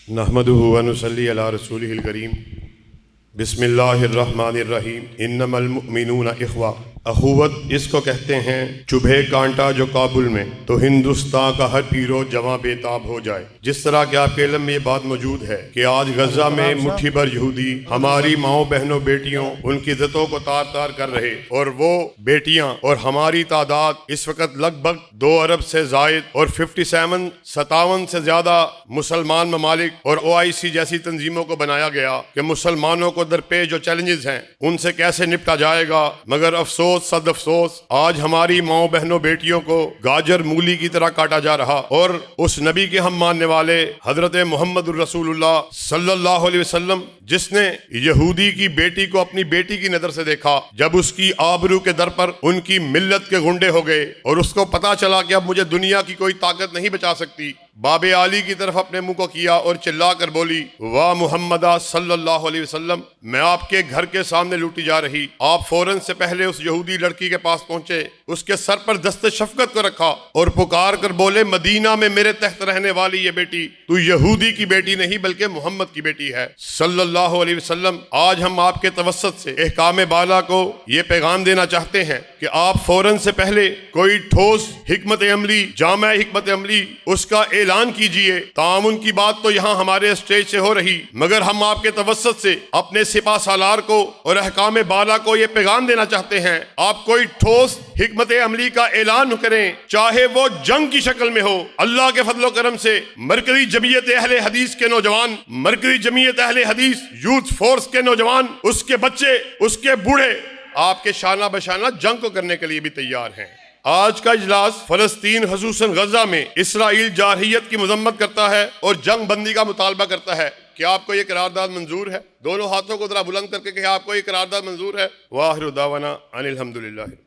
नहमदुहु व नुसल्ली अला रसूलिहिल करीम। बिस्मिल्लाहिर्रहमानिर्रहीम। इन्नमल मुअमिनूना इख्वा। अखुवत इसको कहते हैं चुभे कांटा जो काबुल में तो हिंदुस्तान का हर पीरो जवां बेताब हो जाए। जिस तरह के आपके इल्म में ये बात मौजूद है कि आज गजा में मुट्ठी भर यहूदी हमारी माओ बहनों बेटियों उनकी इज्जतों को तार तार कर रहे, और वो बेटियां और हमारी तादाद इस वक्त लगभग 2 अरब से जायद और 57 से ज्यादा मुसलमान ममालिक और OIC जैसी तंजीमों को बनाया गया कि मुसलमानों को दरपेश जो चैलेंजेस हैं उनसे कैसे निपटा जाएगा। मगर अफसोस सद अफसोस आज हमारी माओ बहनों बेटियों को गाजर मूली की तरह काटा जा रहा। और उस नबी के हम मानने वाले हजरत मोहम्मद रसूलुल्लाह सल्लल्लाहु अलैहि वसल्लम जिसने यहूदी की बेटी को अपनी बेटी की नजर से देखा, जब उसकी आबरू के दर पर उनकी मिल्लत के गुंडे हो गए और उसको पता चला कि अब मुझे दुनिया की कोई ताकत नहीं बचा सकती, बाबे आली की तरफ अपने मुंह को किया और चिल्ला कर बोली, वाह मुहम्मदा सल्लल्लाहु अलैहि वसल्लम, मैं आपके घर के सामने लूटी जा रही। आप फौरन से पहले उस यहूदी लड़की के पास पहुंचे, उसके सर पर दस्ते शफकत को रखा और पुकार कर बोले, मदीना में मेरे तहत रहने वाली ये बेटी तू यहूदी की बेटी नहीं बल्कि मोहम्मद की बेटी है सल्लल्लाहु अलैहि वसल्लम। आज हम आपके तवस्सुत से एहकाम बाला को ये पैगाम देना चाहते हैं कि आप फौरन से पहले कोई ठोस हिकमत अमली, जामा हिकमत अमली उसका ऐलान कीजिए। तामुन की बात तो यहाँ हमारे स्टेज से हो रही, मगर हम आपके तवस्सुत से अपने सिपा सालार को और अहकाम बाला को ये पैगाम देना चाहते हैं, आप कोई ठोस हिकमत अमली का ऐलान करें, चाहे वो जंग की शक्ल में हो। अल्लाह के फजलो करम से मरकजी जमीयत अहले हदीस के नौजवान, मरकजी जमीयत अहले हदीस यूथ फोर्स के नौजवान, उसके बच्चे, उसके बूढ़े आपके शाना बशाना जंग को करने के लिए भी तैयार हैं। आज का इजलास फलस्तीन खसूसन गजा में इसराइल जारहियत की मजम्मत करता है और जंग बंदी का मुतालबा करता है। क्या आपको ये करारदाद मंजूर है? दोनों हाथों को जरा बुलंद करके कि आपको ये करारदाद मंजूर है। वाहिर दावाना अनिल हम्दुलिल्लाह।